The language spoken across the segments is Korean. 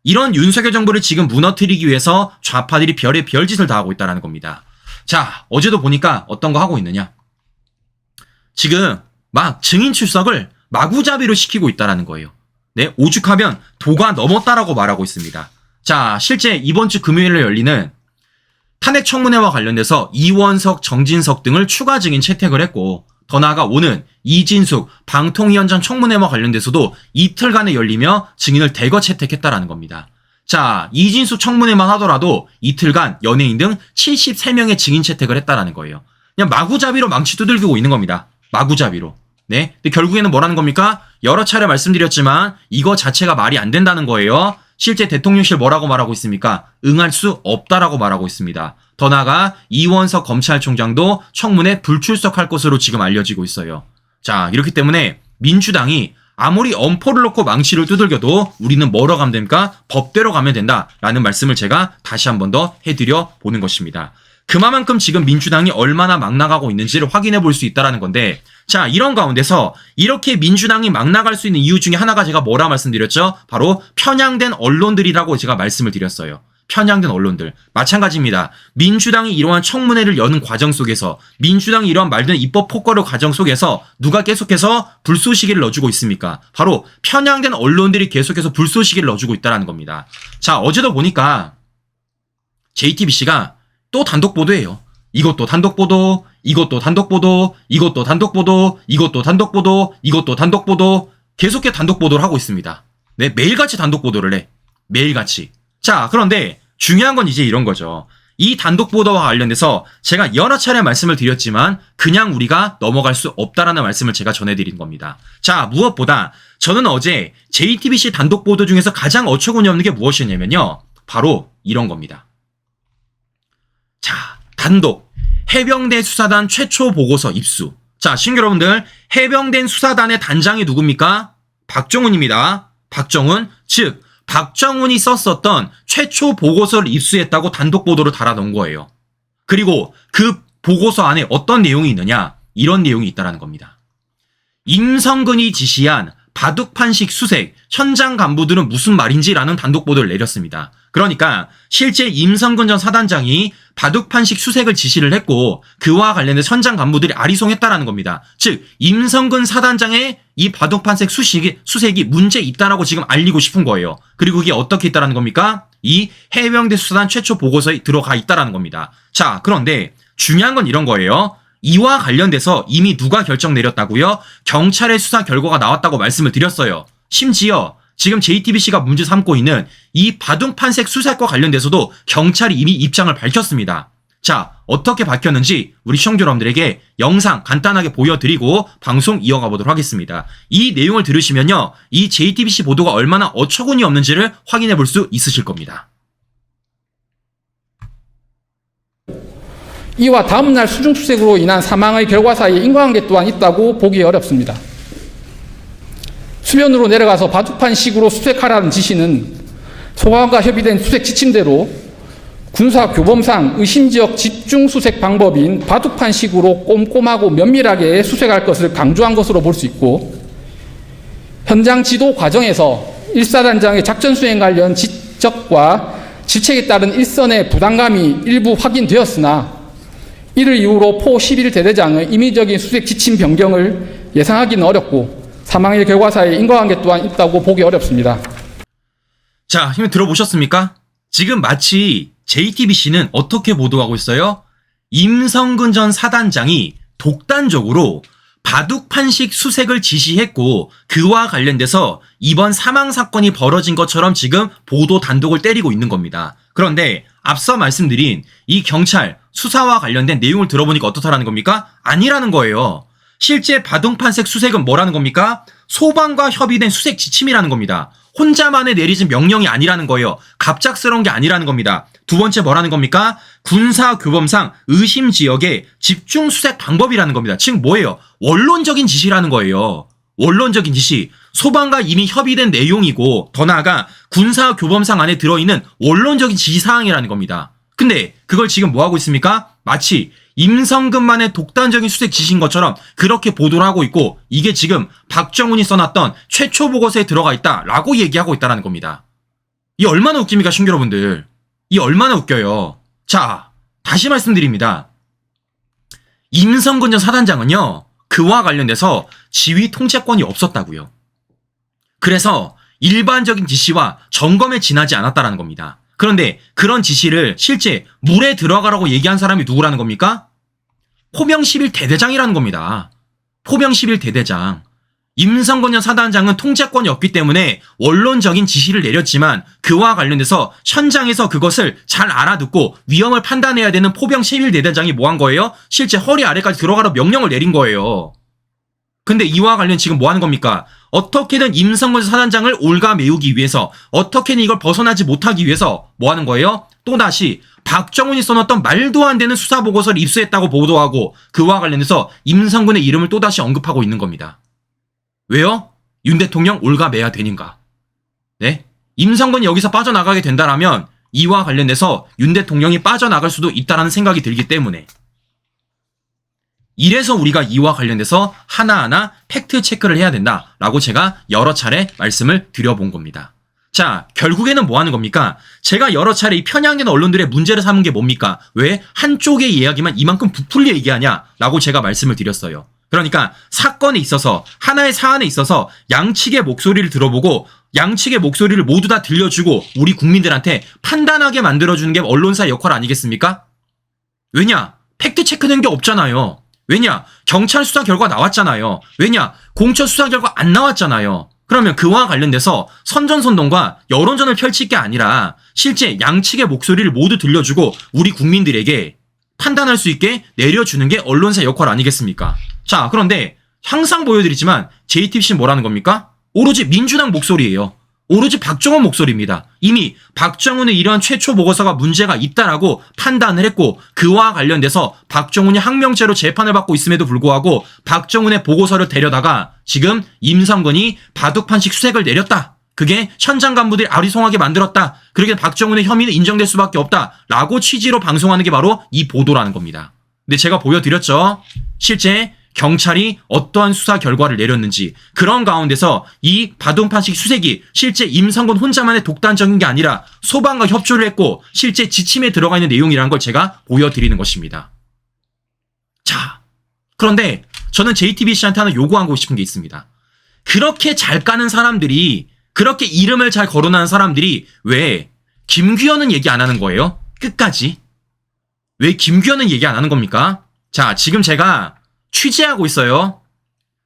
이런 윤석열 정부를 지금 무너뜨리기 위해서 좌파들이 별의 별짓을 다 하고 있다는 겁니다. 자, 어제도 보니까 어떤 거 하고 있느냐. 지금 막 증인 출석을 마구잡이로 시키고 있다는 거예요. 네, 오죽하면 도가 넘었다라고 말하고 있습니다. 자, 실제 이번 주 금요일에 열리는 탄핵 청문회와 관련돼서 이원석, 정진석 등을 추가 증인 채택을 했고, 더 나아가 오는 이진숙 방통위원장 청문회와 관련돼서도 이틀간에 열리며 증인을 대거 채택했다라는 겁니다. 자, 이진숙 청문회만 하더라도 이틀간 연예인 등 73명의 증인 채택을 했다라는 거예요. 그냥 마구잡이로 망치 두들기고 있는 겁니다. 마구잡이로. 네. 근데 결국에는 뭐라는 겁니까? 여러 차례 말씀드렸지만 이거 자체가 말이 안 된다는 거예요. 실제 대통령실 뭐라고 말하고 있습니까? 응할 수 없다라고 말하고 있습니다. 더 나아가 이원석 검찰총장도 청문회 불출석할 것으로 지금 알려지고 있어요. 자, 이렇기 때문에 민주당이 아무리 엄포를 놓고 망치를 두들겨도 우리는 뭐로 가면 됩니까? 법대로 가면 된다라는 말씀을 제가 다시 한 번 더 해드려 보는 것입니다. 그만큼 지금 민주당이 얼마나 막 나가고 있는지를 확인해 볼 수 있다는 건데, 자, 이런 가운데서 이렇게 민주당이 막 나갈 수 있는 이유 중에 하나가 제가 뭐라 말씀드렸죠? 바로 편향된 언론들이라고 제가 말씀을 드렸어요. 편향된 언론들. 마찬가지입니다. 민주당이 이러한 청문회를 여는 과정 속에서, 민주당이 이러한 말든 입법 폭거를 과정 속에서 누가 계속해서 불쏘시개를 넣어주고 있습니까? 바로 편향된 언론들이 계속해서 불쏘시개를 넣어주고 있다는 겁니다. 자, 어제도 보니까 JTBC가 또 단독 보도예요. 이것도 단독 보도, 이것도 단독 보도, 이것도 단독 보도, 이것도 단독 보도, 이것도 단독 보도, 계속해서 단독 보도를 하고 있습니다. 네, 매일같이 단독 보도를 해. 매일같이. 자, 그런데 중요한 건 이제 이런 거죠. 이 단독 보도와 관련돼서 제가 여러 차례 말씀을 드렸지만 그냥 우리가 넘어갈 수 없다라는 말씀을 제가 전해드린 겁니다. 자, 무엇보다 저는 어제 JTBC 단독 보도 중에서 가장 어처구니 없는 게 무엇이었냐면요. 바로 이런 겁니다. 자, 단독 해병대 수사단 최초 보고서 입수. 자, 시청자 여러분들, 해병대 수사단의 단장이 누굽니까? 박정훈입니다. 박정훈. 즉 박정훈이 썼었던 최초 보고서를 입수했다고 단독 보도를 달아놓은 거예요. 그리고 그 보고서 안에 어떤 내용이 있느냐? 이런 내용이 있다는 겁니다. 임성근이 지시한 바둑판식 수색, 현장 간부들은 무슨 말인지라는 단독 보도를 내렸습니다. 그러니까 실제 임성근 전 사단장이 바둑판식 수색을 지시를 했고 그와 관련해서 현장 간부들이 아리송했다라는 겁니다. 즉 임성근 사단장의 이 바둑판식 수색이 문제 있다라고 지금 알리고 싶은 거예요. 그리고 이게 어떻게 있다라는 겁니까? 이 해병대 수사단 최초 보고서에 들어가 있다라는 겁니다. 자, 그런데 중요한 건 이런 거예요. 이와 관련돼서 이미 누가 결정 내렸다고요? 경찰의 수사 결과가 나왔다고 말씀을 드렸어요. 심지어 지금 JTBC가 문제 삼고 있는 이 바둑판색 수사과 관련돼서도 경찰이 이미 입장을 밝혔습니다. 자, 어떻게 밝혔는지 우리 시청자 여러분들에게 영상 간단하게 보여드리고 방송 이어가 보도록 하겠습니다. 이 내용을 들으시면요, 이 JTBC 보도가 얼마나 어처구니 없는지를 확인해 볼 수 있으실 겁니다. 이와 다음날 수중수색으로 인한 사망의 결과 사이에 인과관계 또한 있다고 보기 어렵습니다. 수면으로 내려가서 바둑판식으로 수색하라는 지시는 소관과 협의된 수색 지침대로 군사교범상 의심지역 집중수색 방법인 바둑판식으로 꼼꼼하고 면밀하게 수색할 것을 강조한 것으로 볼 수 있고, 현장 지도 과정에서 1사단장의 작전 수행 관련 지적과 질책에 따른 일선의 부담감이 일부 확인되었으나 이를 이유로 포 11대대장의 임의적인 수색 지침 변경을 예상하기는 어렵고 사망의 결과 사이에 인과관계 또한 있다고 보기 어렵습니다. 자, 힘을 들어보셨습니까? 지금 마치 JTBC는 어떻게 보도하고 있어요? 임성근 전 사단장이 독단적으로 바둑판식 수색을 지시했고 그와 관련돼서 이번 사망 사건이 벌어진 것처럼 지금 보도 단독을 때리고 있는 겁니다. 그런데 앞서 말씀드린 이 경찰 수사와 관련된 내용을 들어보니까 어떻다라는 겁니까? 아니라는 거예요. 실제 바둑판색 수색은 뭐라는 겁니까? 소방과 협의된 수색 지침이라는 겁니다. 혼자만의 내리진 명령이 아니라는 거예요. 갑작스러운 게 아니라는 겁니다. 두 번째 뭐라는 겁니까? 군사교범상 의심지역의 집중수색 방법이라는 겁니다. 즉 뭐예요? 원론적인 지시라는 거예요. 원론적인 지시. 소방과 이미 협의된 내용이고 더 나아가 군사교범상 안에 들어있는 원론적인 지시사항이라는 겁니다. 근데 그걸 지금 뭐하고 있습니까? 마치 임성근만의 독단적인 수색 지시인 것처럼 그렇게 보도를 하고 있고 이게 지금 박정훈이 써놨던 최초 보고서에 들어가 있다라고 얘기하고 있다는 겁니다. 이 얼마나 웃깁니까, 신규 여러분들. 이 얼마나 웃겨요. 자, 다시 말씀드립니다. 임성근 전 사단장은요, 그와 관련돼서 지휘 통제권이 없었다고요. 그래서 일반적인 지시와 점검에 지나지 않았다라는 겁니다. 그런데 그런 지시를 실제 물에 들어가라고 얘기한 사람이 누구라는 겁니까? 포병 11대대장이라는 겁니다. 포병 11대대장. 임성근 전 사단장은 통제권이 없기 때문에 원론적인 지시를 내렸지만 그와 관련돼서 현장에서 그것을 잘 알아듣고 위험을 판단해야 되는 포병 11대대장이 뭐 한 거예요? 실제 허리 아래까지 들어가라 명령을 내린 거예요. 근데 이와 관련 지금 뭐 하는 겁니까? 어떻게든 임성근 사단장을 올가매우기 위해서, 어떻게든 이걸 벗어나지 못하기 위해서 뭐 하는 거예요? 또다시 박정훈이 써놨던 말도 안 되는 수사보고서를 입수했다고 보도하고 그와 관련해서 임성근의 이름을 또다시 언급하고 있는 겁니다. 왜요? 윤 대통령 올가매야 되는가? 네? 임성근이 여기서 빠져나가게 된다라면 이와 관련돼서 윤 대통령이 빠져나갈 수도 있다라는 생각이 들기 때문에, 이래서 우리가 이와 관련돼서 하나하나 팩트 체크를 해야 된다라고 제가 여러 차례 말씀을 드려본 겁니다. 자, 결국에는 뭐 하는 겁니까? 제가 여러 차례 이 편향된 언론들의 문제를 삼은 게 뭡니까? 왜 한쪽의 이야기만 이만큼 부풀려 얘기하냐라고 제가 말씀을 드렸어요. 그러니까 사건에 있어서, 하나의 사안에 있어서 양측의 목소리를 들어보고 양측의 목소리를 모두 다 들려주고 우리 국민들한테 판단하게 만들어주는 게 언론사의 역할 아니겠습니까? 왜냐? 팩트 체크된 게 없잖아요. 왜냐? 경찰 수사 결과 나왔잖아요. 왜냐? 공처 수사 결과 안 나왔잖아요. 그러면 그와 관련돼서 선전선동과 여론전을 펼칠 게 아니라 실제 양측의 목소리를 모두 들려주고 우리 국민들에게 판단할 수 있게 내려주는 게 언론사의 역할 아니겠습니까? 자, 그런데 항상 보여드리지만 JTBC는 뭐라는 겁니까? 오로지 민주당 목소리예요. 오로지 박정훈 목소리입니다. 이미 박정훈의 이러한 최초 보고서가 문제가 있다라고 판단을 했고 그와 관련돼서 박정훈이 항명죄로 재판을 받고 있음에도 불구하고 박정훈의 보고서를 데려다가 지금 임성근이 바둑판식 수색을 내렸다. 그게 현장 간부들이 아리송하게 만들었다. 그러게 박정훈의 혐의는 인정될 수밖에 없다라고 취지로 방송하는 게 바로 이 보도라는 겁니다. 근데 제가 보여드렸죠. 실제 경찰이 어떠한 수사 결과를 내렸는지, 그런 가운데서 이 바둑판식 수색이 실제 임성근 혼자만의 독단적인 게 아니라 소방과 협조를 했고 실제 지침에 들어가 있는 내용이라는 걸 제가 보여드리는 것입니다. 자, 그런데 저는 JTBC한테 하나 요구하고 싶은 게 있습니다. 그렇게 잘 까는 사람들이, 그렇게 이름을 잘 거론하는 사람들이 왜 김규현은 얘기 안 하는 거예요? 끝까지. 왜 김규현은 얘기 안 하는 겁니까? 자, 지금 제가 취재하고 있어요.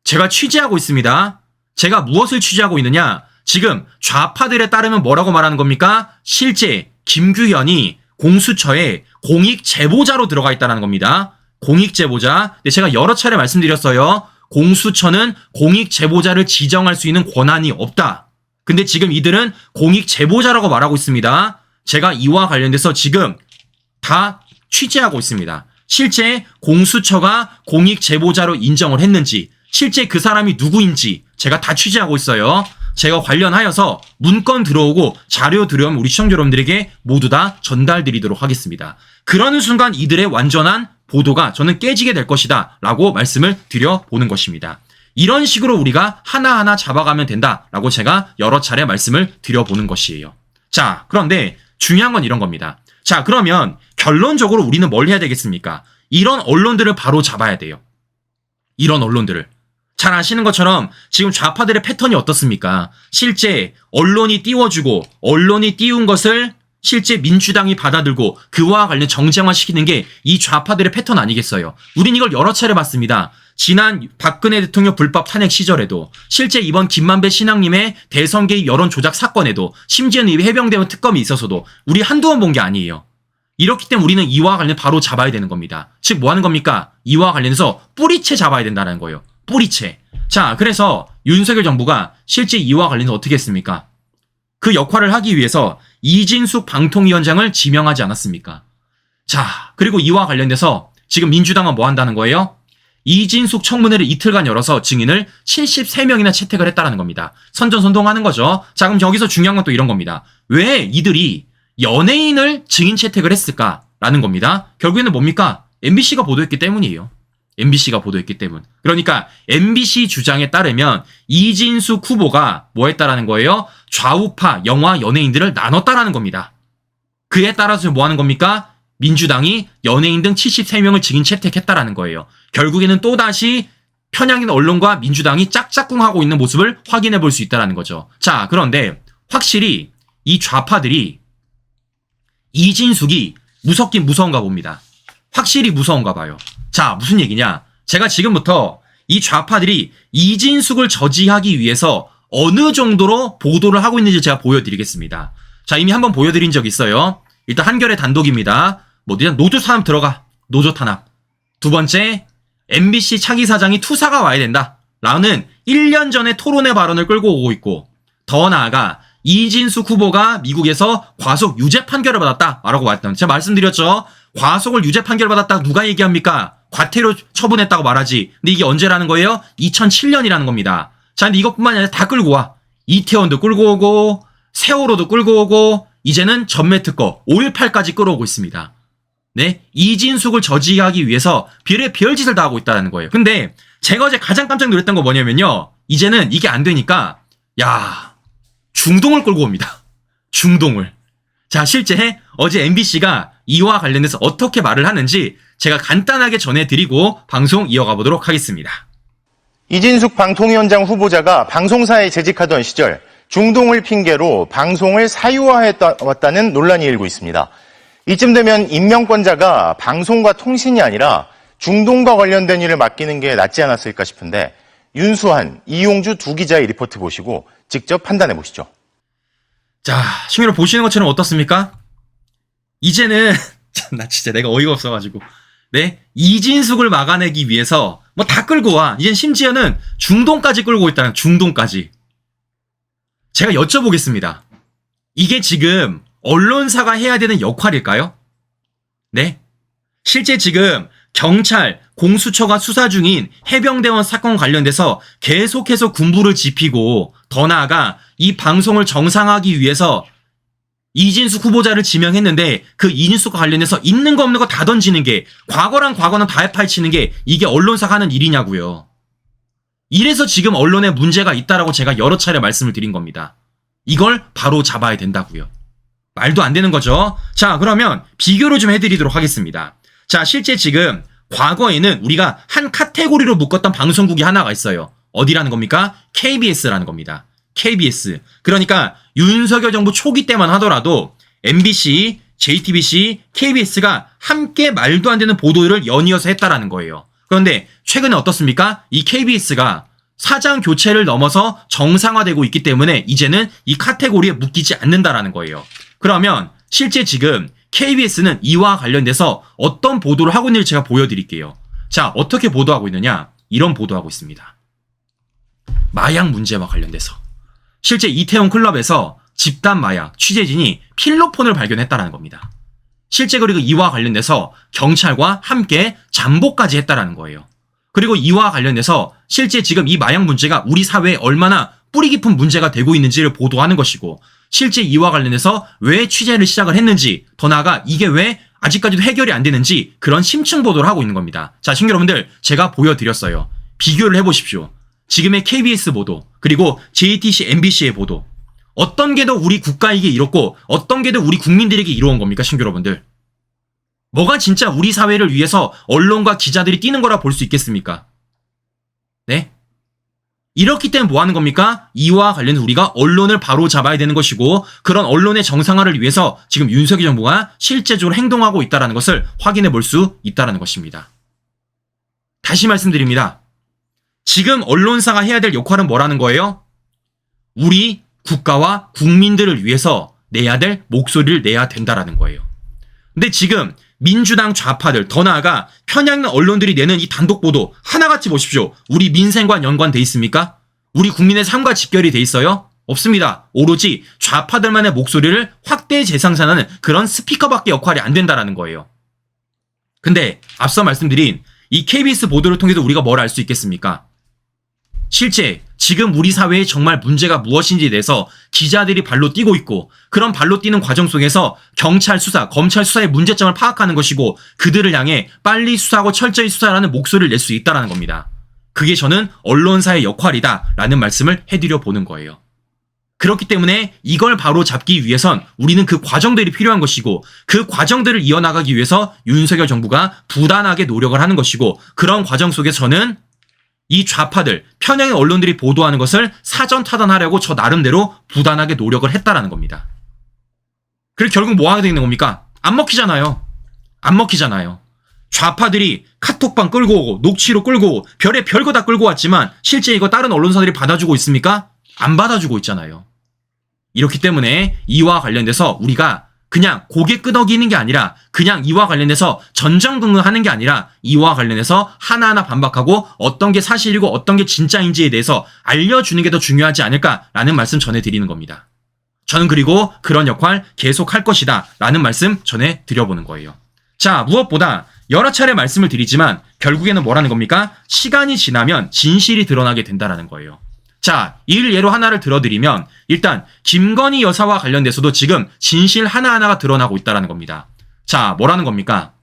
제가 취재하고 있습니다. 제가 무엇을 취재하고 있느냐? 지금 좌파들에 따르면 뭐라고 말하는 겁니까? 실제 김규현이 공수처에 공익 제보자로 들어가 있다는 겁니다. 공익 제보자. 근데 제가 여러 차례 말씀드렸어요. 공수처는 공익 제보자를 지정할 수 있는 권한이 없다. 근데 지금 이들은 공익 제보자라고 말하고 있습니다. 제가 이와 관련돼서 지금 다 취재하고 있습니다. 실제 공수처가 공익 제보자로 인정을 했는지, 실제 그 사람이 누구인지 제가 다 취재하고 있어요. 제가 관련하여서 문건 들어오고 자료 들어오면 우리 시청자 여러분들에게 모두 다 전달드리도록 하겠습니다. 그러는 순간 이들의 완전한 보도가 저는 깨지게 될 것이다 라고 말씀을 드려보는 것입니다. 이런 식으로 우리가 하나하나 잡아가면 된다라고 제가 여러 차례 말씀을 드려보는 것이에요. 자, 그런데 중요한 건 이런 겁니다. 자, 그러면 결론적으로 우리는 뭘 해야 되겠습니까? 이런 언론들을 바로 잡아야 돼요. 이런 언론들을. 잘 아시는 것처럼 지금 좌파들의 패턴이 어떻습니까? 실제 언론이 띄워주고 언론이 띄운 것을 실제 민주당이 받아들고 그와 관련 정쟁화시키는 게 이 좌파들의 패턴 아니겠어요? 우린 이걸 여러 차례 봤습니다. 지난 박근혜 대통령 불법 탄핵 시절에도, 실제 이번 김만배 신앙님의 대선 개입 여론 조작 사건에도, 심지어는 이 해병대원 특검이 있어서도 우리 한두 번 본 게 아니에요. 이렇기 때문에 우리는 이와 관련 바로 잡아야 되는 겁니다. 즉 뭐 하는 겁니까? 이와 관련해서 뿌리채 잡아야 된다는 거예요. 뿌리채. 자, 그래서 윤석열 정부가 실제 이와 관련해서 어떻게 했습니까? 그 역할을 하기 위해서 이진숙 방통위원장을 지명하지 않았습니까? 자, 그리고 이와 관련돼서 지금 민주당은 뭐 한다는 거예요? 이진숙 청문회를 이틀간 열어서 증인을 73명이나 채택을 했다는 겁니다. 선전선동하는 거죠. 자, 그럼 여기서 중요한 건 또 이런 겁니다. 왜 이들이 연예인을 증인 채택을 했을까라는 겁니다. 결국에는 뭡니까? MBC가 보도했기 때문이에요. MBC가 보도했기 때문. 그러니까 MBC 주장에 따르면 이진숙 후보가 뭐 했다라는 거예요? 좌우파 영화 연예인들을 나눴다라는 겁니다. 그에 따라서 뭐 하는 겁니까? 민주당이 연예인 등 73명을 증인 채택했다라는 거예요. 결국에는 또다시 편향인 언론과 민주당이 짝짝꿍하고 있는 모습을 확인해 볼 수 있다는 거죠. 자, 그런데 확실히 이 좌파들이 이진숙이 무섭긴 무서운가 봅니다. 확실히 무서운가 봐요. 자, 무슨 얘기냐? 제가 지금부터 이 좌파들이 이진숙을 저지하기 위해서 어느 정도로 보도를 하고 있는지 제가 보여드리겠습니다. 자, 이미 한번 보여드린 적 있어요. 일단 한겨레 단독입니다. 노조 탄압 들어가. 노조 탄압. 두 번째, MBC 차기 사장이 투사가 와야 된다. 라는 1년 전에 토론회 발언을 끌고 오고 있고, 더 나아가 이진숙 후보가 미국에서 과속 유죄 판결을 받았다. 라고 말했던. 제가 말씀드렸죠. 과속을 유죄 판결을 받았다고 누가 얘기합니까? 과태료 처분했다고 말하지. 근데 이게 언제라는 거예요? 2007년이라는 겁니다. 자, 근데 이것뿐만 아니라 다 끌고 와. 이태원도 끌고 오고, 세월호도 끌고 오고, 이제는 전매특허 5.18까지 끌어오고 있습니다. 네, 이진숙을 저지하기 위해서 별의 별짓을 다 하고 있다는 거예요. 근데 제가 어제 가장 깜짝 놀랐던 거 뭐냐면요. 이제는 이게 안 되니까 중동을 끌고 옵니다. 중동을. 자, 실제 어제 MBC가 이와 관련해서 어떻게 말을 하는지 제가 간단하게 전해드리고 방송 이어가 보도록 하겠습니다. 이진숙 방통위원장 후보자가 방송사에 재직하던 시절 중동을 핑계로 방송을 사유화해왔다는 논란이 일고 있습니다. 이쯤 되면 임명권자가 방송과 통신이 아니라 중동과 관련된 일을 맡기는 게 낫지 않았을까 싶은데 윤수한, 이용주 두 기자의 리포트 보시고 직접 판단해 보시죠. 자, 시민으로 보시는 것처럼 어떻습니까? 이제는 나 진짜 내가 어이가 없어가지고 네, 이진숙을 막아내기 위해서 뭐 다 끌고 와. 이젠 심지어는 중동까지 끌고 있다는 중동까지. 제가 여쭤보겠습니다. 이게 지금 언론사가 해야 되는 역할일까요? 네. 실제 지금 경찰, 공수처가 수사 중인 해병대원 사건 관련돼서 계속해서 군부를 지피고 더 나아가 이 방송을 정상화하기 위해서 이진숙 후보자를 지명했는데 그 이진숙과 관련해서 있는 거 없는 거 다 던지는 게 과거랑 과거는 다 파헤치는 게 이게 언론사가 하는 일이냐고요. 이래서 지금 언론에 문제가 있다라고 제가 여러 차례 말씀을 드린 겁니다. 이걸 바로 잡아야 된다고요. 말도 안 되는 거죠. 자, 그러면 비교를 좀 해드리도록 하겠습니다. 자, 실제 지금 과거에는 우리가 한 카테고리로 묶었던 방송국이 하나가 있어요. 어디라는 겁니까? KBS라는 겁니다. KBS. 그러니까 윤석열 정부 초기 때만 하더라도 MBC, JTBC, KBS가 함께 말도 안 되는 보도를 연이어서 했다라는 거예요. 그런데 최근에 어떻습니까? 이 KBS가 사장 교체를 넘어서 정상화되고 있기 때문에 이제는 이 카테고리에 묶이지 않는다라는 거예요. 그러면 실제 지금 KBS는 이와 관련돼서 어떤 보도를 하고 있는지 제가 보여드릴게요. 자, 어떻게 보도하고 있느냐? 이런 보도하고 있습니다. 마약 문제와 관련돼서. 실제 이태원 클럽에서 집단 마약 취재진이 필로폰을 발견했다는 겁니다. 실제 그리고 이와 관련돼서 경찰과 함께 잠복까지 했다는 거예요. 그리고 이와 관련돼서 실제 지금 이 마약 문제가 우리 사회에 얼마나 뿌리 깊은 문제가 되고 있는지를 보도하는 것이고 실제 이와 관련해서 왜 취재를 시작을 했는지 더 나아가 이게 왜 아직까지도 해결이 안 되는지 그런 심층 보도를 하고 있는 겁니다. 자, 시청자 여러분들 제가 보여드렸어요. 비교를 해보십시오. 지금의 KBS 보도 그리고 JTBC, MBC의 보도 어떤 게 더 우리 국가에게 이롭고 어떤 게 더 우리 국민들에게 이로운 겁니까? 시청자 여러분들. 뭐가 진짜 우리 사회를 위해서 언론과 기자들이 뛰는 거라 볼 수 있겠습니까? 네? 이렇기 때문에 뭐 하는 겁니까? 이와 관련해서 우리가 언론을 바로 잡아야 되는 것이고 그런 언론의 정상화를 위해서 지금 윤석열 정부가 실제적으로 행동하고 있다는 것을 확인해 볼 수 있다는 것입니다. 다시 말씀드립니다. 지금 언론사가 해야 될 역할은 뭐라는 거예요? 우리 국가와 국민들을 위해서 내야 될 목소리를 내야 된다라는 거예요. 근데 지금 민주당 좌파들 더 나아가 편향 있는 언론들이 내는 이 단독 보도 하나같이 보십시오. 우리 민생과 연관돼 있습니까? 우리 국민의 삶과 직결이 돼 있어요? 없습니다. 오로지 좌파들만의 목소리를 확대 재생산하는 그런 스피커밖에 역할이 안 된다라는 거예요. 근데 앞서 말씀드린 이 KBS 보도를 통해서 우리가 뭘 알 수 있겠습니까? 실제 지금 우리 사회에 정말 문제가 무엇인지에 대해서 기자들이 발로 뛰고 있고 그런 발로 뛰는 과정 속에서 경찰 수사, 검찰 수사의 문제점을 파악하는 것이고 그들을 향해 빨리 수사하고 철저히 수사하라는 목소리를 낼 수 있다는 겁니다. 그게 저는 언론사의 역할이다라는 말씀을 해드려 보는 거예요. 그렇기 때문에 이걸 바로 잡기 위해선 우리는 그 과정들이 필요한 것이고 그 과정들을 이어나가기 위해서 윤석열 정부가 부단하게 노력을 하는 것이고 그런 과정 속에서 저는 이 좌파들, 편향의 언론들이 보도하는 것을 사전 타단하려고 저 나름대로 부단하게 노력을 했다라는 겁니다. 그리고 결국 뭐 하게 되는 겁니까? 안 먹히잖아요. 안 먹히잖아요. 좌파들이 카톡방 끌고 오고 녹취로 끌고 오고 별의 별거 다 끌고 왔지만 실제 이거 다른 언론사들이 받아주고 있습니까? 안 받아주고 있잖아요. 이렇기 때문에 이와 관련돼서 우리가 그냥 고개 끄덕이는 게 아니라 그냥 이와 관련해서 전전긍긍하는 게 아니라 이와 관련해서 하나하나 반박하고 어떤 게 사실이고 어떤 게 진짜인지에 대해서 알려주는 게 더 중요하지 않을까라는 말씀 전해드리는 겁니다. 저는 그리고 그런 역할 계속 할 것이다 라는 말씀 전해드려보는 거예요. 자, 무엇보다 여러 차례 말씀을 드리지만 결국에는 뭐라는 겁니까? 시간이 지나면 진실이 드러나게 된다라는 거예요. 자, 이 예로 하나를 들어드리면 일단 김건희 여사와 관련돼서도 지금 진실 하나하나가 드러나고 있다는 겁니다. 자, 뭐라는 겁니까?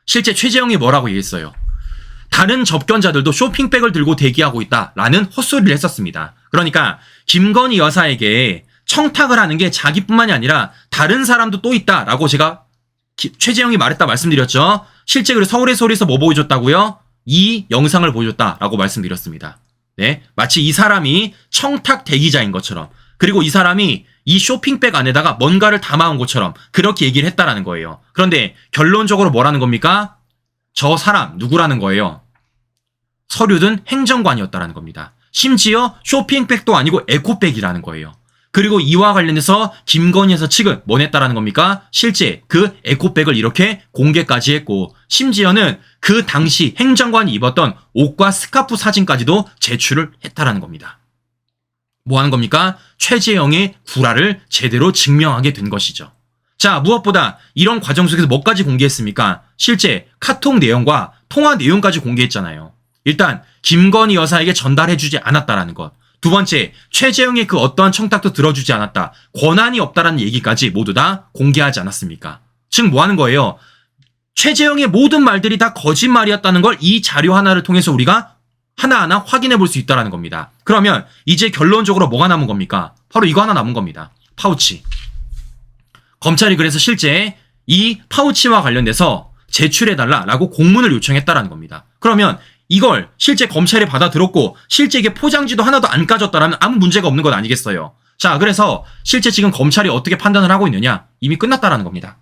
실제 최재형이 뭐라고 얘기했어요? 다른 접견자들도 쇼핑백을 들고 대기하고 있다라는 헛소리를 했었습니다. 그러니까 김건희 여사에게 청탁을 하는 게 자기뿐만이 아니라 다른 사람도 또 있다라고 제가 최재형이 말했다 말씀드렸죠. 실제 그리고 서울의 소리에서 뭐 보여줬다고요? 이 영상을 보여줬다라고 말씀드렸습니다. 네, 마치 이 사람이 청탁 대기자인 것처럼 그리고 이 사람이 이 쇼핑백 안에다가 뭔가를 담아온 것처럼 그렇게 얘기를 했다라는 거예요. 그런데 결론적으로 뭐라는 겁니까? 저 사람 누구라는 거예요? 서류든 행정관이었다라는 겁니다. 심지어 쇼핑백도 아니고 에코백이라는 거예요. 그리고 이와 관련해서 김건희 여사 측은 뭐 냈다라는 겁니까? 실제 그 에코백을 이렇게 공개까지 했고 심지어는 그 당시 행정관이 입었던 옷과 스카프 사진까지도 제출을 했다라는 겁니다. 뭐 하는 겁니까? 최재형의 구라를 제대로 증명하게 된 것이죠. 자, 무엇보다 이런 과정 속에서 뭐까지 공개했습니까? 실제 카톡 내용과 통화 내용까지 공개했잖아요. 일단 김건희 여사에게 전달해주지 않았다라는 것. 두 번째, 최재형의 그 어떠한 청탁도 들어주지 않았다. 권한이 없다라는 얘기까지 모두 다 공개하지 않았습니까? 즉 뭐 하는 거예요? 최재형의 모든 말들이 다 거짓말이었다는 걸 이 자료 하나를 통해서 우리가 하나하나 확인해 볼 수 있다는 겁니다. 그러면 이제 결론적으로 뭐가 남은 겁니까? 바로 이거 하나 남은 겁니다. 파우치. 검찰이 그래서 실제 이 파우치와 관련돼서 제출해달라라고 공문을 요청했다라는 겁니다. 그러면 이걸 실제 검찰이 받아들었고 실제 이게 포장지도 하나도 안 까졌다라면 아무 문제가 없는 것 아니겠어요? 자, 그래서 실제 지금 검찰이 어떻게 판단을 하고 있느냐? 이미 끝났다라는 겁니다.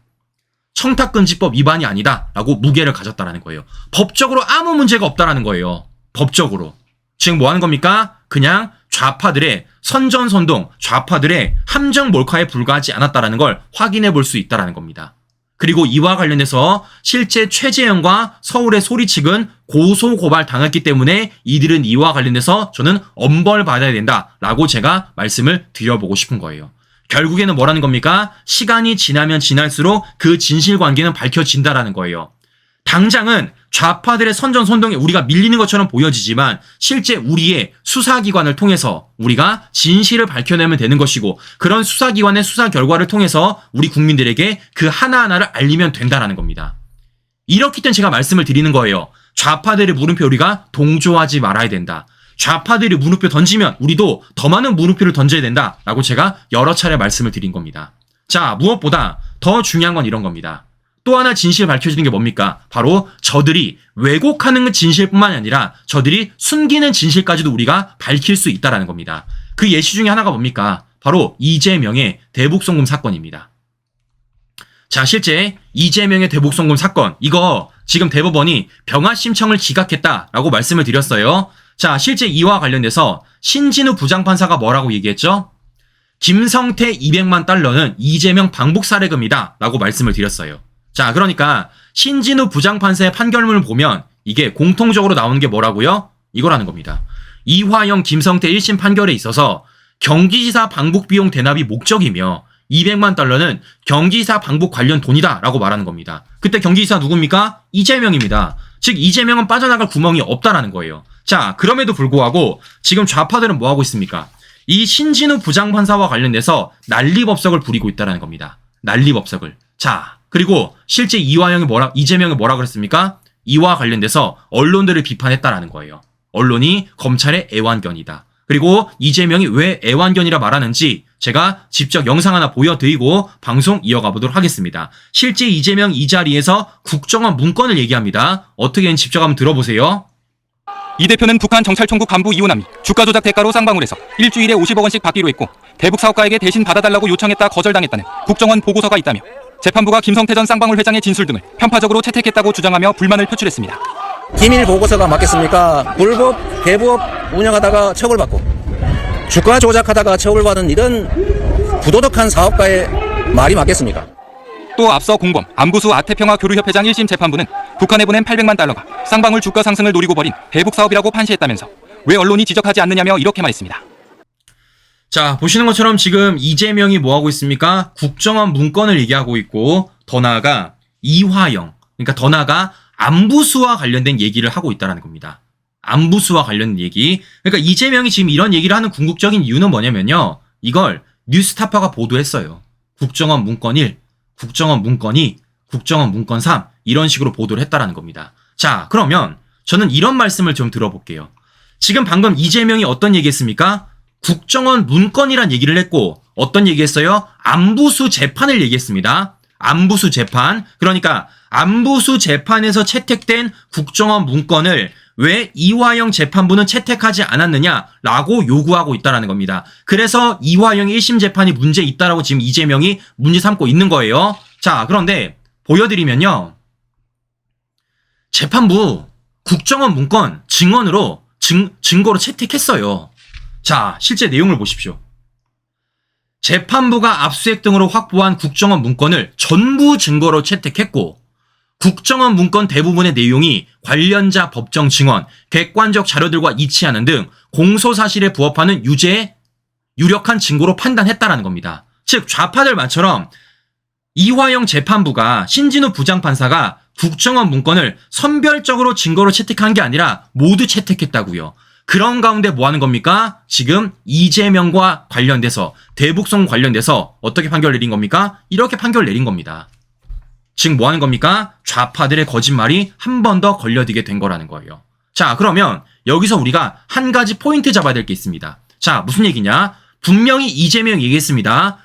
청탁금지법 위반이 아니다라고 무게를 가졌다라는 거예요. 법적으로 아무 문제가 없다라는 거예요. 법적으로. 지금 뭐 하는 겁니까? 그냥 좌파들의 선전선동, 좌파들의 함정 몰카에 불과하지 않았다라는 걸 확인해 볼 수 있다라는 겁니다. 그리고 이와 관련해서 실제 최재형과 서울의 소리 측은 고소 고발 당했기 때문에 이들은 이와 관련해서 저는 엄벌 받아야 된다라고 제가 말씀을 드려보고 싶은 거예요. 결국에는 뭐라는 겁니까? 시간이 지나면 지날수록 그 진실관계는 밝혀진다라는 거예요. 당장은 좌파들의 선전선동에 우리가 밀리는 것처럼 보여지지만 실제 우리의 수사기관을 통해서 우리가 진실을 밝혀내면 되는 것이고 그런 수사기관의 수사 결과를 통해서 우리 국민들에게 그 하나하나를 알리면 된다라는 겁니다. 이렇기 때문에 제가 말씀을 드리는 거예요. 좌파들의 물음표 우리가 동조하지 말아야 된다. 좌파들이 물음표 던지면 우리도 더 많은 물음표를 던져야 된다라고 제가 여러 차례 말씀을 드린 겁니다. 자, 무엇보다 더 중요한 건 이런 겁니다. 또 하나 진실이 밝혀지는 게 뭡니까? 바로 저들이 왜곡하는 진실뿐만 아니라 저들이 숨기는 진실까지도 우리가 밝힐 수 있다는 겁니다. 그 예시 중에 하나가 뭡니까? 바로 이재명의 대북송금 사건입니다. 자, 실제 이재명의 대북송금 사건, 이거 지금 대법원이 병합 신청을 기각했다라고 말씀을 드렸어요. 자, 실제 이와 관련돼서 신진우 부장판사가 뭐라고 얘기했죠? 김성태 200만 달러는 이재명 방북 사례금이다 라고 말씀을 드렸어요. 자, 그러니까 신진우 부장판사의 판결문을 보면 이게 공통적으로 나오는 게 뭐라고요? 이거라는 겁니다. 이화영, 김성태 1심 판결에 있어서 경기지사 방북 비용 대납이 목적이며 200만 달러는 경기지사 방북 관련 돈이다 라고 말하는 겁니다. 그때 경기지사 누굽니까? 이재명입니다. 즉 이재명은 빠져나갈 구멍이 없다라는 거예요. 자, 그럼에도 불구하고 지금 좌파들은 뭐 하고 있습니까? 이 신진우 부장판사와 관련돼서 난리법석을 부리고 있다는 겁니다. 난리법석을. 자, 그리고 실제 이재명이 뭐라 그랬습니까? 이와 관련돼서 언론들을 비판했다라는 거예요. 언론이 검찰의 애완견이다. 그리고 이재명이 왜 애완견이라 말하는지 제가 직접 영상 하나 보여드리고 방송 이어가 보도록 하겠습니다. 실제 이재명 이 자리에서 국정원 문건을 얘기합니다. 어떻게 했는지 직접 한번 들어보세요. 이 대표는 북한 정찰총국 간부 이호남이 주가 조작 대가로 쌍방울 해서 일주일에 50억 원씩 받기로 했고 대북 사업가에게 대신 받아달라고 요청했다 거절당했다는 국정원 보고서가 있다며 재판부가 김성태 전 쌍방울 회장의 진술 등을 편파적으로 채택했다고 주장하며 불만을 표출했습니다. 기밀 보고서가 맞겠습니까? 불법, 대부업 운영하다가 처벌받고 주가 조작하다가 처벌받은 이런 부도덕한 사업가의 말이 맞겠습니까? 또 앞서 공범 안부수 아태평화 교류협회장 1심 재판부는 북한에 보낸 800만 달러가 쌍방울 주가 상승을 노리고 벌인 대북 사업이라고 판시했다면서 왜 언론이 지적하지 않느냐며 이렇게 말했습니다. 자, 보시는 것처럼 지금 이재명이 뭐 하고 있습니까? 국정원 문건을 얘기하고 있고 더 나아가 이화영, 그러니까 더 나아가 안부수와 관련된 얘기를 하고 있다는 겁니다. 안부수와 관련된 얘기. 그러니까 이재명이 지금 이런 얘기를 하는 궁극적인 이유는 뭐냐면요. 이걸 뉴스타파가 보도했어요. 국정원 문건 1, 국정원 문건 2, 국정원 문건 3 이런 식으로 보도를 했다라는 겁니다. 자, 그러면 저는 이런 말씀을 좀 들어볼게요. 지금 방금 이재명이 어떤 얘기했습니까? 국정원 문건이란 얘기를 했고 어떤 얘기했어요? 안부수 재판을 얘기했습니다. 안부수 재판. 그러니까 안부수 재판에서 채택된 국정원 문건을 왜 이화영 재판부는 채택하지 않았느냐라고 요구하고 있다는 겁니다. 그래서 이화영 1심 재판이 문제 있다라고 지금 이재명이 문제 삼고 있는 거예요. 자, 그런데 보여드리면요. 재판부 국정원 문건 증거로 채택했어요. 자, 실제 내용을 보십시오. 재판부가 압수수색 등으로 확보한 국정원 문건을 전부 증거로 채택했고 국정원 문건 대부분의 내용이 관련자 법정 증언, 객관적 자료들과 일치하는 등 공소사실에 부합하는 유력한 증거로 판단했다라는 겁니다. 즉 좌파들 말처럼 이화영 재판부가 신진우 부장판사가 국정원 문건을 선별적으로 증거로 채택한 게 아니라 모두 채택했다고요. 그런 가운데 뭐 하는 겁니까? 지금 이재명과 관련돼서 대북송 관련돼서 어떻게 판결 내린 겁니까? 이렇게 판결 내린 겁니다. 지금 뭐 하는 겁니까? 좌파들의 거짓말이 한 번 더 걸려들게 된 거라는 거예요. 자, 그러면 여기서 우리가 한 가지 포인트 잡아야 될 게 있습니다. 자, 무슨 얘기냐? 분명히 이재명 얘기했습니다.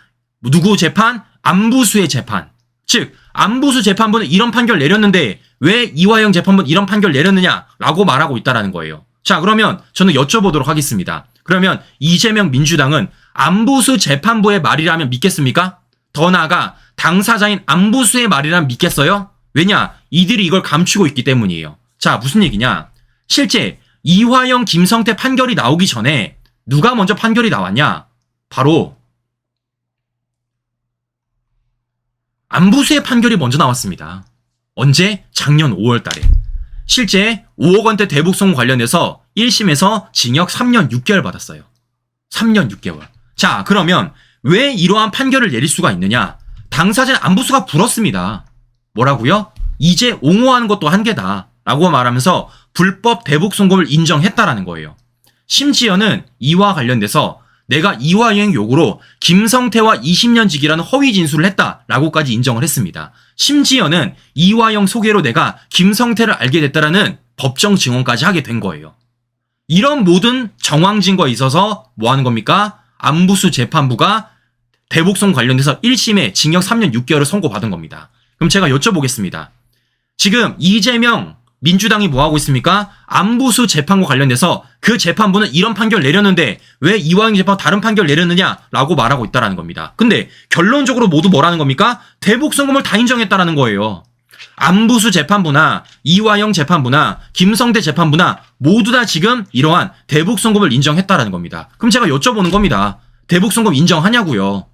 누구 재판? 안부수의 재판. 즉 안부수 재판부는 이런 판결 내렸는데 왜 이화영 재판부는 이런 판결 내렸느냐라고 말하고 있다는 거예요. 자, 그러면 저는 여쭤보도록 하겠습니다. 그러면 이재명 민주당은 안부수 재판부의 말이라면 믿겠습니까? 더 나아가 당사자인 안부수의 말이라면 믿겠어요? 왜냐? 이들이 이걸 감추고 있기 때문이에요. 자, 무슨 얘기냐? 실제 이화영, 김성태 판결이 나오기 전에 누가 먼저 판결이 나왔냐? 바로 안부수의 판결이 먼저 나왔습니다. 언제? 작년 5월 달에. 실제 5억 원대 대북송 관련해서 1심에서 징역 3년 6개월 받았어요. 3년 6개월. 자, 그러면 왜 이러한 판결을 내릴 수가 있느냐? 당사자는 안부수가 불었습니다. 뭐라고요? 이제 옹호하는 것도 한계다 라고 말하면서 불법 대북송금을 인정했다라는 거예요. 심지어는 이와 관련돼서 내가 이화영 요구로 김성태와 20년 직이라는 허위 진술을 했다라고까지 인정을 했습니다. 심지어는 이화영 소개로 내가 김성태를 알게 됐다라는 법정 증언까지 하게 된 거예요. 이런 모든 정황 증거에 있어서 뭐 하는 겁니까? 안부수 재판부가 대북송 관련돼서 1심에 징역 3년 6개월을 선고받은 겁니다. 그럼 제가 여쭤보겠습니다. 지금 이재명 민주당이 뭐 하고 있습니까? 안부수 재판과 관련돼서 그 재판부는 이런 판결 내렸는데 왜 이화영 재판 다른 판결 내렸느냐라고 말하고 있다라는 겁니다. 근데 결론적으로 모두 뭐라는 겁니까? 대북송금을 다 인정했다라는 거예요. 안부수 재판부나 이화영 재판부나 김성태 재판부나 모두 다 지금 이러한 대북송금을 인정했다라는 겁니다. 그럼 제가 여쭤보는 겁니다. 대북송금 인정하냐고요?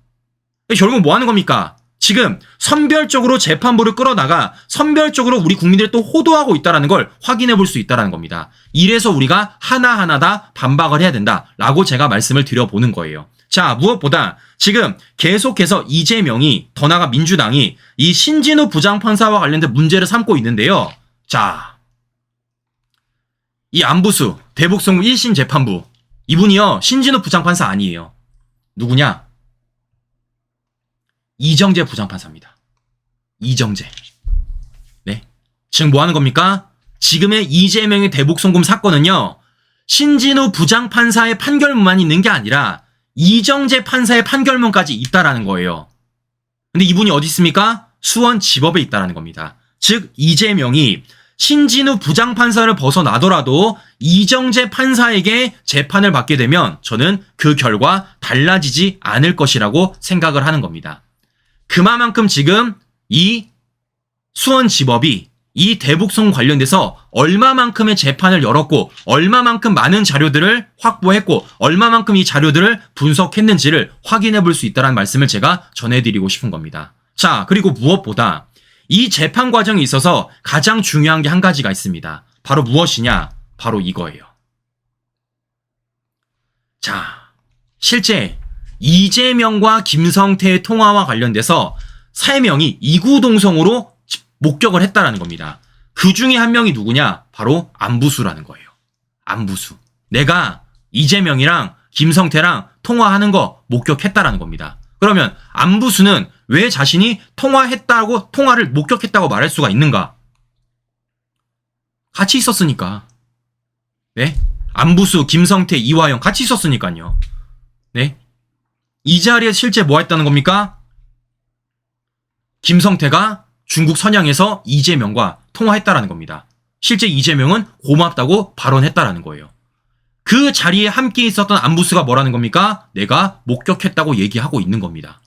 결국 뭐 하는 겁니까? 지금 선별적으로 재판부를 끌어다가 선별적으로 우리 국민들이 또 호도하고 있다는 걸 확인해 볼 수 있다는 겁니다. 이래서 우리가 하나하나 다 반박을 해야 된다라고 제가 말씀을 드려보는 거예요. 자, 무엇보다 지금 계속해서 이재명이 더 나아가 민주당이 이 신진우 부장판사와 관련된 문제를 삼고 있는데요. 자, 이 안부수 대북송금 1심 재판부. 이분이요, 신진우 부장판사 아니에요. 누구냐? 이정재 부장판사입니다. 이정재. 네. 지금 뭐 하는 겁니까? 지금의 이재명의 대북송금 사건은요, 신진우 부장판사의 판결문만 있는 게 아니라 이정재 판사의 판결문까지 있다라는 거예요. 근데 이분이 어디 있습니까? 수원지법에 있다라는 겁니다. 즉 이재명이 신진우 부장판사를 벗어나더라도 이정재 판사에게 재판을 받게 되면 저는 그 결과 달라지지 않을 것이라고 생각을 하는 겁니다. 그만큼 지금 이 수원지법이 이 대북송 관련돼서 얼마만큼의 재판을 열었고 얼마만큼 많은 자료들을 확보했고 얼마만큼 이 자료들을 분석했는지를 확인해 볼 수 있다는 말씀을 제가 전해드리고 싶은 겁니다. 자, 그리고 무엇보다 이 재판 과정에 있어서 가장 중요한 게 한 가지가 있습니다. 바로 무엇이냐? 바로 이거예요. 자, 실제 이재명과 김성태의 통화와 관련돼서 3명이 이구동성으로 목격을 했다라는 겁니다. 그 중에 한 명이 누구냐? 바로 안부수라는 거예요. 안부수. 내가 이재명이랑 김성태랑 통화하는 거 목격했다라는 겁니다. 그러면 안부수는 왜 자신이 통화를 목격했다고 말할 수가 있는가? 같이 있었으니까. 네? 안부수, 김성태, 이화영 같이 있었으니까요. 네? 이 자리에 실제 뭐 했다는 겁니까? 김성태가 중국 선양에서 이재명과 통화했다라는 겁니다. 실제 이재명은 고맙다고 발언했다라는 거예요. 그 자리에 함께 있었던 안부수가 뭐라는 겁니까? 내가 목격했다고 얘기하고 있는 겁니다.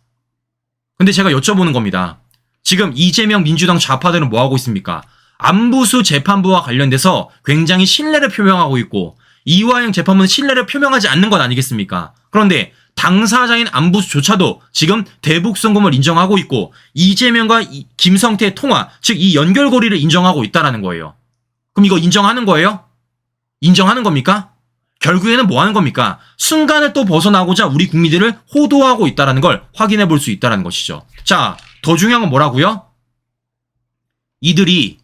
근데 제가 여쭤보는 겁니다. 지금 이재명 민주당 좌파들은 뭐 하고 있습니까? 안부수 재판부와 관련돼서 굉장히 신뢰를 표명하고 있고 이화영 재판부는 신뢰를 표명하지 않는 것 아니겠습니까? 그런데 당사자인 안부수조차도 지금 대북송금을 인정하고 있고 이재명과 김성태의 통화, 즉 이 연결고리를 인정하고 있다라는 거예요. 그럼 이거 인정하는 거예요? 인정하는 겁니까? 결국에는 뭐 하는 겁니까? 순간을 또 벗어나고자 우리 국민들을 호도하고 있다는 걸 확인해 볼 수 있다는 것이죠. 자, 더 중요한 건 뭐라고요? 이들이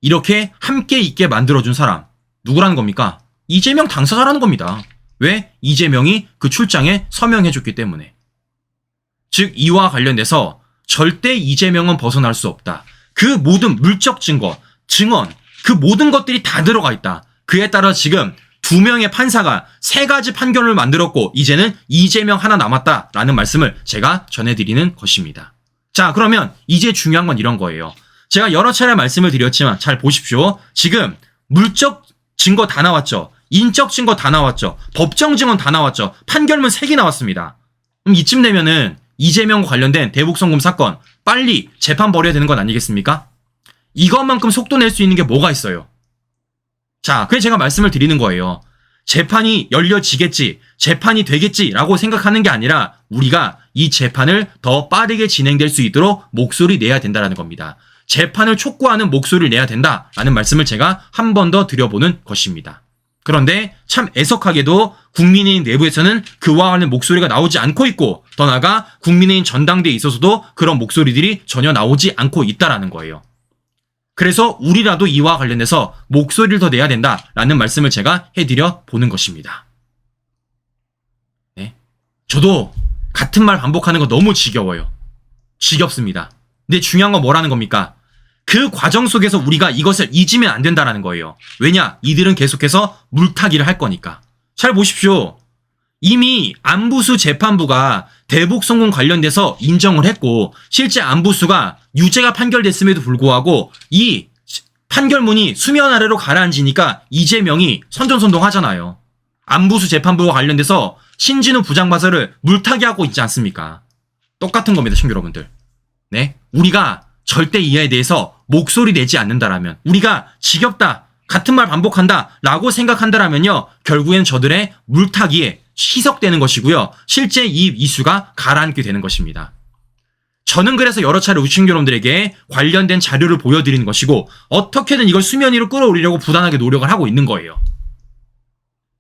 이렇게 함께 있게 만들어준 사람 누구라는 겁니까? 이재명 당사자라는 겁니다. 왜? 이재명이 그 출장에 서명해줬기 때문에. 즉 이와 관련돼서 절대 이재명은 벗어날 수 없다. 그 모든 물적 증거, 증언, 그 모든 것들이 다 들어가 있다. 그에 따라 지금 2명의 판사가 3가지 판결을 만들었고 이제는 이재명 하나 남았다라는 말씀을 제가 전해드리는 것입니다. 자, 그러면 이제 중요한 건 이런 거예요. 제가 여러 차례 말씀을 드렸지만 잘 보십시오. 지금 물적 증거 다 나왔죠. 인적 증거 다 나왔죠. 법정 증언 다 나왔죠. 판결문 3개 나왔습니다. 그럼 이쯤 되면은 이재명과 관련된 대북송금 사건 빨리 재판 벌여야 되는 건 아니겠습니까? 이것만큼 속도 낼 수 있는 게 뭐가 있어요? 자, 그래서 제가 말씀을 드리는 거예요. 재판이 열려지겠지, 재판이 되겠지라고 생각하는 게 아니라 우리가 이 재판을 더 빠르게 진행될 수 있도록 목소리 내야 된다는 겁니다. 재판을 촉구하는 목소리를 내야 된다라는 말씀을 제가 한 번 더 드려보는 것입니다. 그런데 참 애석하게도 국민의힘 내부에서는 그와 관련 목소리가 나오지 않고 있고 더 나아가 국민의힘 전당대에 있어서도 그런 목소리들이 전혀 나오지 않고 있다라는 거예요. 그래서 우리라도 이와 관련해서 목소리를 더 내야 된다라는 말씀을 제가 해드려 보는 것입니다. 네. 저도 같은 말 반복하는 거 너무 지겨워요. 지겹습니다. 근데 중요한 건 뭐라는 겁니까? 그 과정 속에서 우리가 이것을 잊으면 안 된다라는 거예요. 왜냐? 이들은 계속해서 물타기를 할 거니까. 잘 보십시오. 이미 안부수 재판부가 대북송금 관련돼서 인정을 했고 실제 안부수가 유죄가 판결됐음에도 불구하고 이 판결문이 수면 아래로 가라앉으니까 이재명이 선전선동하잖아요. 안부수 재판부와 관련돼서 신진우 부장판사를 물타기하고 있지 않습니까? 똑같은 겁니다, 시청자 여러분들. 네, 우리가 절대 이에 대해서 목소리 내지 않는다라면, 우리가 지겹다, 같은 말 반복한다 라고 생각한다라면요, 결국엔 저들의 물타기에 희석되는 것이고요, 실제 이 이슈가 가라앉게 되는 것입니다. 저는 그래서 여러 차례 우리 시청자 여러분들에게 관련된 자료를 보여드리는 것이고 어떻게든 이걸 수면 위로 끌어올리려고 부단하게 노력을 하고 있는 거예요.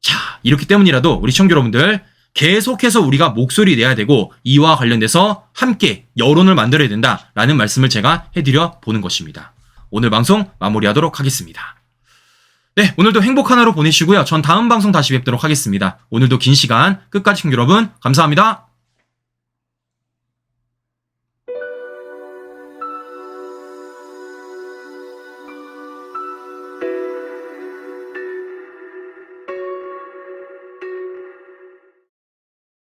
자, 이렇기 때문이라도 우리 시청자 여러분들 계속해서 우리가 목소리 내야 되고 이와 관련돼서 함께 여론을 만들어야 된다라는 말씀을 제가 해드려 보는 것입니다. 오늘 방송 마무리하도록 하겠습니다. 네, 오늘도 행복한 하루 보내시고요. 전 다음 방송 다시 뵙도록 하겠습니다. 오늘도 긴 시간 끝까지 시청자 여러분 감사합니다.